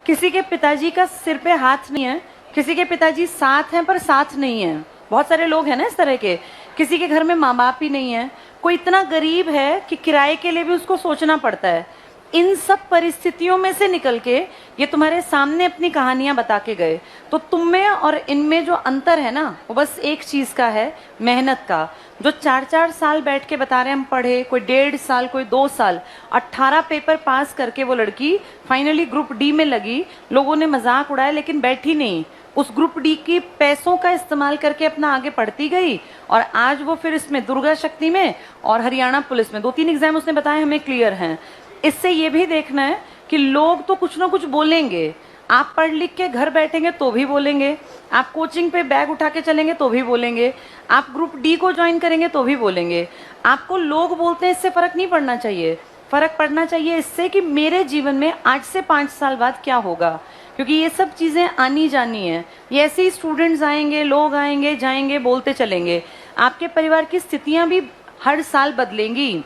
किसी के पिताजी का सिर पे हाथ नहीं है, किसी के पिताजी साथ हैं पर साथ नहीं है। बहुत सारे लोग हैं ना इस तरह के। किसी के घर में माँ बाप ही नहीं है, कोई इतना गरीब है कि किराए के लिए भी उसको सोचना पड़ता है। इन सब परिस्थितियों में से निकल के ये तुम्हारे सामने अपनी कहानियां बता के गए। तो तुम में और इनमें जो अंतर है ना, वो बस एक चीज का है, मेहनत का। जो 4-4 साल बैठ के बता रहे हम पढ़े, कोई 1.5 साल, कोई 2 साल, 18 पेपर पास करके वो लड़की फाइनली ग्रुप डी में लगी। लोगों ने मजाक उड़ाया लेकिन बैठी नहीं, उस ग्रुप डी की पैसों का इस्तेमाल करके अपना आगे पढ़ती गई। और आज वो फिर इसमें दुर्गा शक्ति में और हरियाणा पुलिस में 2-3 एग्जाम उसने बताए हमें क्लियर हैं। इससे ये भी देखना है कि लोग तो कुछ ना कुछ बोलेंगे। आप पढ़ लिख के घर बैठेंगे तो भी बोलेंगे, आप कोचिंग पे बैग उठा के चलेंगे तो भी बोलेंगे, आप ग्रुप डी को ज्वाइन करेंगे तो भी बोलेंगे। आपको लोग बोलते हैं इससे फर्क नहीं पड़ना चाहिए। फर्क पड़ना चाहिए इससे कि मेरे जीवन में आज से 5 साल बाद क्या होगा, क्योंकि ये सब चीजें आनी जानी है। ये ऐसे ही स्टूडेंट्स आएंगे, लोग आएंगे जाएंगे, बोलते चलेंगे। आपके परिवार की स्थितियां भी हर साल बदलेंगी।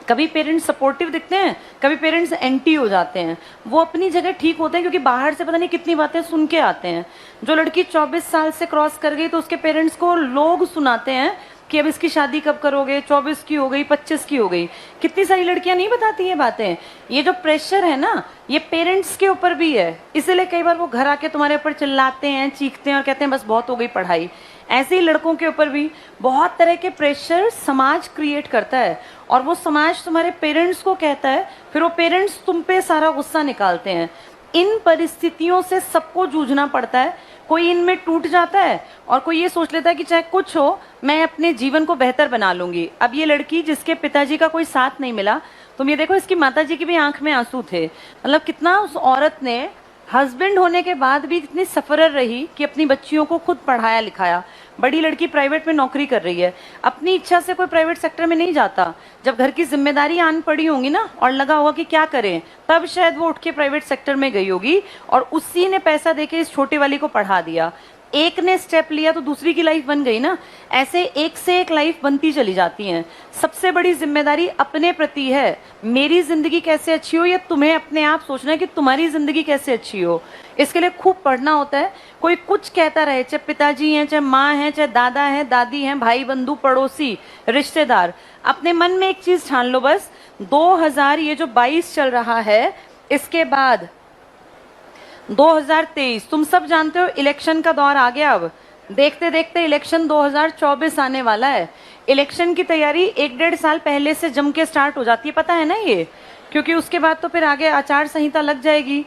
कभी पेरेंट्स सपोर्टिव दिखते हैं, कभी पेरेंट्स एंटी हो जाते हैं। वो अपनी जगह ठीक होते हैं क्योंकि बाहर से पता नहीं कितनी बातें सुन के आते हैं। जो लड़की 24 साल से क्रॉस कर गई तो उसके पेरेंट्स को लोग सुनाते हैं कि अब इसकी शादी कब करोगे, 24 की हो गई, 25 की हो गई। कितनी सारी लड़कियां नहीं बताती ये बातें। ये जो प्रेशर है ना, ये पेरेंट्स के ऊपर भी है। इसीलिए कई बार वो घर आके तुम्हारे ऊपर चिल्लाते हैं, चीखते हैं और कहते हैं बस बहुत हो गई पढ़ाई। ऐसे ही लड़कों के ऊपर भी बहुत तरह के प्रेशर समाज क्रिएट करता है, और वो समाज तुम्हारे पेरेंट्स को कहता है, फिर वो पेरेंट्स तुम पे सारा गुस्सा निकालते हैं। इन परिस्थितियों से सबको जूझना पड़ता है। कोई इनमें टूट जाता है और कोई ये सोच लेता है कि चाहे कुछ हो मैं अपने जीवन को बेहतर बना लूंगी। अब ये लड़की जिसके पिताजी का कोई साथ नहीं मिला, तुम ये देखो इसकी माताजी की भी आंख में आंसू थे। मतलब कितना उस औरत ने हस्बैंड होने के बाद भी इतनी सफरर रही कि अपनी बच्चियों को खुद पढ़ाया लिखाया। बड़ी लड़की प्राइवेट में नौकरी कर रही है, अपनी इच्छा से कोई प्राइवेट सेक्टर में नहीं जाता। जब घर की जिम्मेदारी आन पड़ी होंगी ना और लगा होगा कि क्या करें, तब शायद वो उठ के प्राइवेट सेक्टर में गई होगी और उसी ने पैसा देके इस छोटी वाली को पढ़ा दिया। एक ने स्टेप लिया तो दूसरी की लाइफ बन गई ना। ऐसे एक से एक लाइफ बनती चली जाती हैं। सबसे बड़ी जिम्मेदारी अपने प्रति है। मेरी जिंदगी कैसे अच्छी हो, या तुम्हें अपने आप सोचना है कि तुम्हारी जिंदगी कैसे अच्छी हो। इसके लिए खूब पढ़ना होता है। कोई कुछ कहता रहे, चाहे पिताजी हैं, चाहे माँ हैं, चाहे दादा हैं, दादी हैं, भाई बंधु पड़ोसी रिश्तेदार, अपने मन में एक चीज ठान लो, बस 2022 चल रहा है, इसके बाद 2023 तुम सब जानते हो इलेक्शन का दौर आ गया। अब देखते देखते इलेक्शन 2024 आने वाला है। इलेक्शन की तैयारी 1-1.5 साल पहले से जम के स्टार्ट हो जाती है, पता है ना ये, क्योंकि उसके बाद तो फिर आगे आचार संहिता लग जाएगी।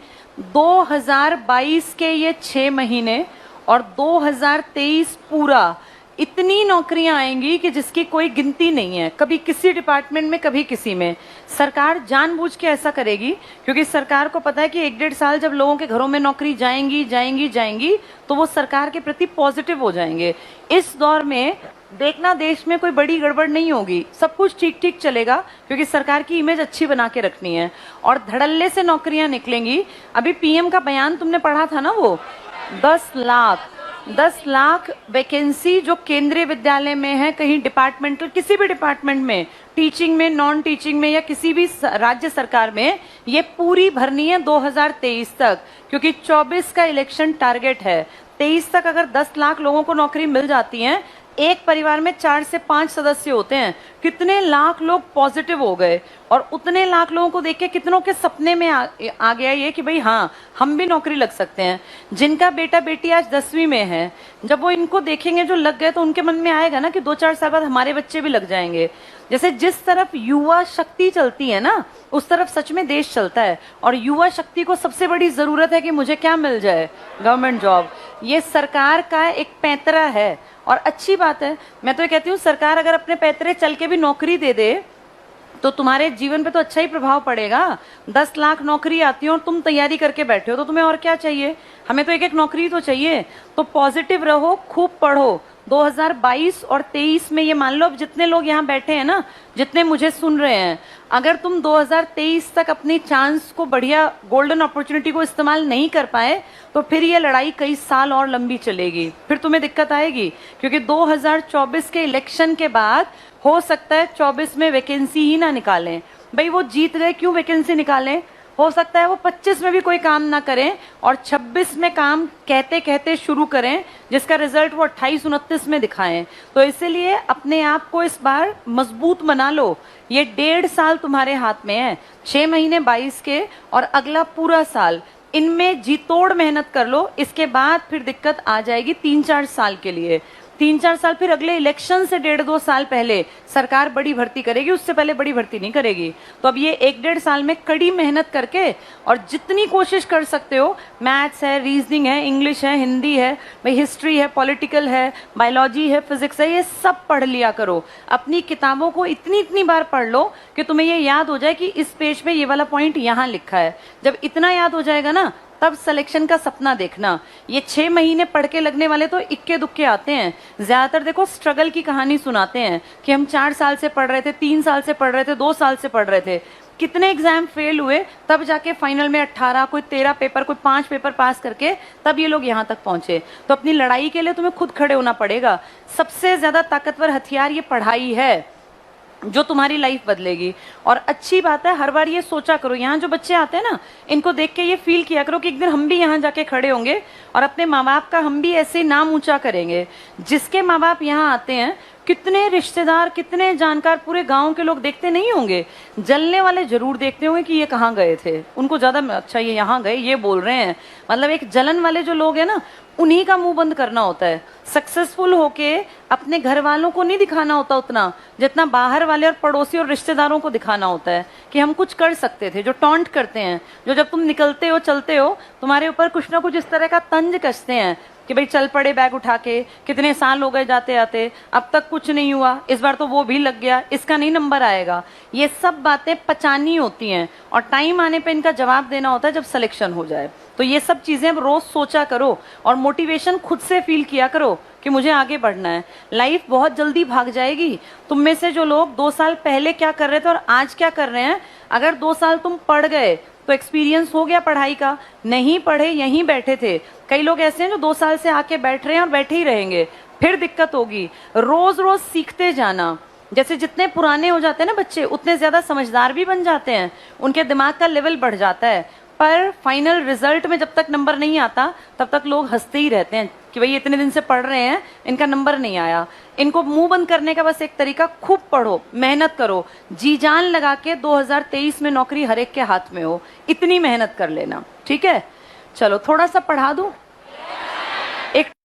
2022 के ये 6 महीने और 2023 पूरा, इतनी नौकरियां आएंगी कि जिसकी कोई गिनती नहीं है। कभी किसी डिपार्टमेंट में, कभी किसी में। सरकार जानबूझ के ऐसा करेगी क्योंकि सरकार को पता है कि 1-1.5 साल जब लोगों के घरों में नौकरी जाएंगी जाएंगी जाएंगी तो वो सरकार के प्रति पॉजिटिव हो जाएंगे। इस दौर में देखना देश में कोई बड़ी गड़बड़ नहीं होगी, सब कुछ ठीक ठीक चलेगा क्योंकि सरकार की इमेज अच्छी बना के रखनी है और धड़ल्ले से नौकरियां निकलेंगी। अभी पीएम का बयान तुमने पढ़ा था ना, वो 10 लाख वैकेंसी जो केंद्रीय विद्यालय में है, कहीं डिपार्टमेंटल, किसी भी डिपार्टमेंट में, टीचिंग में, नॉन टीचिंग में या किसी भी राज्य सरकार में, ये पूरी भरनी है 2023 तक, क्योंकि 24 का इलेक्शन टारगेट है। 23 तक अगर 10 लाख लोगों को नौकरी मिल जाती है, एक परिवार में 4 से 5 सदस्य होते हैं, कितने लाख लोग पॉजिटिव हो गए। और उतने लाख लोगों को देख के कितनों के सपने में आ गया ये कि भाई हाँ, हम भी नौकरी लग सकते हैं। जिनका बेटा बेटी आज 10वीं में है, जब वो इनको देखेंगे जो लग गए तो उनके मन में आएगा ना कि 2-4 साल बाद हमारे बच्चे भी लग जाएंगे। जैसे जिस तरफ युवा शक्ति चलती है ना, उस तरफ सच में देश चलता है। और युवा शक्ति को सबसे बड़ी जरूरत है कि मुझे क्या मिल जाए, गवर्नमेंट जॉब। ये सरकार का एक पैंतरा है और अच्छी बात है। मैं तो ये कहती हूँ सरकार अगर अपने पैतरे चल के भी नौकरी दे दे तो तुम्हारे जीवन पे तो अच्छा ही प्रभाव पड़ेगा। 10 लाख नौकरी आती है और तुम तैयारी करके बैठे हो, तो तुम्हें और क्या चाहिए। हमें तो एक एक नौकरी तो चाहिए। तो पॉजिटिव रहो, खूब पढ़ो। 2022 और 23 में ये मान लो, अब जितने लोग यहाँ बैठे हैं ना, जितने मुझे सुन रहे हैं, अगर तुम 2023 तक अपनी चांस को, बढ़िया गोल्डन अपॉर्चुनिटी को इस्तेमाल नहीं कर पाए तो फिर ये लड़ाई कई साल और लंबी चलेगी। फिर तुम्हें दिक्कत आएगी क्योंकि 2024 के इलेक्शन के बाद हो सकता है 24 में वैकेंसी ही ना निकालें। भाई वो जीत गए, क्यों वैकेंसी निकालें। हो सकता है वो 25 में भी कोई काम ना करें और 26 में काम कहते कहते शुरू करें, जिसका रिजल्ट वो 28-29 में दिखाएं। तो इसीलिए अपने आप को इस बार मजबूत बना लो। ये 1.5 साल तुम्हारे हाथ में है, 6 महीने 22 के और अगला पूरा साल, इनमें जी तोड़ मेहनत कर लो। इसके बाद फिर दिक्कत आ जाएगी 3-4 साल के लिए। 3-4 साल फिर अगले इलेक्शन से 1.5-2 साल पहले सरकार बड़ी भर्ती करेगी, उससे पहले बड़ी भर्ती नहीं करेगी। तो अब ये 1-1.5 साल में कड़ी मेहनत करके और जितनी कोशिश कर सकते हो, मैथ्स है, रीजनिंग है, इंग्लिश है, हिंदी है, भाई हिस्ट्री है, पॉलिटिकल है, बायोलॉजी है, फिजिक्स है, ये सब पढ़ लिया करो। अपनी किताबों को इतनी इतनी बार पढ़ लो कि तुम्हें ये याद हो जाए कि इस पेज पे ये वाला पॉइंट यहाँ लिखा है। जब इतना याद हो जाएगा ना, तब सिलेक्शन का सपना देखना। ये 6 महीने पढ़ के लगने वाले तो इक्के दुक्के आते हैं। ज्यादातर देखो स्ट्रगल की कहानी सुनाते हैं कि हम 4 साल से पढ़ रहे थे, 3 साल से पढ़ रहे थे, 2 साल से पढ़ रहे थे, कितने एग्जाम फेल हुए, तब जाके फाइनल में 18, कोई 13 पेपर, कोई 5 पेपर पास करके तब ये लोग यहाँ तक पहुंचे। तो अपनी लड़ाई के लिए तुम्हें खुद खड़े होना पड़ेगा। सबसे ज्यादा ताकतवर हथियार ये पढ़ाई है, जो तुम्हारी लाइफ बदलेगी। और अच्छी बात है, हर बार ये सोचा करो, यहाँ जो बच्चे आते हैं ना, इनको देख के ये फील किया करो कि एक दिन हम भी यहाँ जाके खड़े होंगे और अपने माँ बाप का हम भी ऐसे नाम ऊंचा करेंगे। जिसके माँ बाप यहाँ आते हैं, कितने रिश्तेदार, कितने जानकार, पूरे गांव के लोग देखते नहीं होंगे, जलने वाले जरूर देखते होंगे कि ये कहाँ गए थे। उनको ज्यादा अच्छा ये यहाँ गए, ये बोल रहे हैं, मतलब एक जलन वाले जो लोग हैं ना, उन्हीं का मुंह बंद करना होता है। सक्सेसफुल होके अपने घर वालों को नहीं दिखाना होता उतना, जितना बाहर वाले और पड़ोसी और रिश्तेदारों को दिखाना होता है कि हम कुछ कर सकते थे। जो टॉन्ट करते हैं, जो जब तुम निकलते हो, चलते हो, तुम्हारे ऊपर कुछ ना कुछ इस तरह का तंज कसते हैं कि भाई चल पड़े बैग उठा के, कितने साल हो गए जाते आते, अब तक कुछ नहीं हुआ, इस बार तो वो भी लग गया, इसका नहीं नंबर आएगा। ये सब बातें पचानी होती हैं और टाइम आने पे इनका जवाब देना होता है जब सिलेक्शन हो जाए। तो ये सब चीजें अब रोज सोचा करो और मोटिवेशन खुद से फील किया करो कि मुझे आगे बढ़ना है। लाइफ बहुत जल्दी भाग जाएगी। तुम में से जो लोग 2 साल पहले क्या कर रहे थे और आज क्या कर रहे हैं, अगर 2 साल तुम पढ़ गए तो एक्सपीरियंस हो गया पढ़ाई का। नहीं पढ़े, यहीं बैठे थे, कई लोग ऐसे हैं जो 2 साल से आके बैठ रहे हैं और बैठे ही रहेंगे, फिर दिक्कत होगी। रोज रोज सीखते जाना। जैसे जितने पुराने हो जाते हैं ना बच्चे, उतने ज्यादा समझदार भी बन जाते हैं, उनके दिमाग का लेवल बढ़ जाता है। पर फाइनल रिजल्ट में जब तक नंबर नहीं आता, तब तक लोग हंसते ही रहते हैं कि भाई इतने दिन से पढ़ रहे हैं, इनका नंबर नहीं आया। इनको मुंह बंद करने का बस एक तरीका, खूब पढ़ो, मेहनत करो, जी जान लगा के 2023 में नौकरी हर एक के हाथ में हो, इतनी मेहनत कर लेना। ठीक है, चलो थोड़ा सा पढ़ा दूं। एक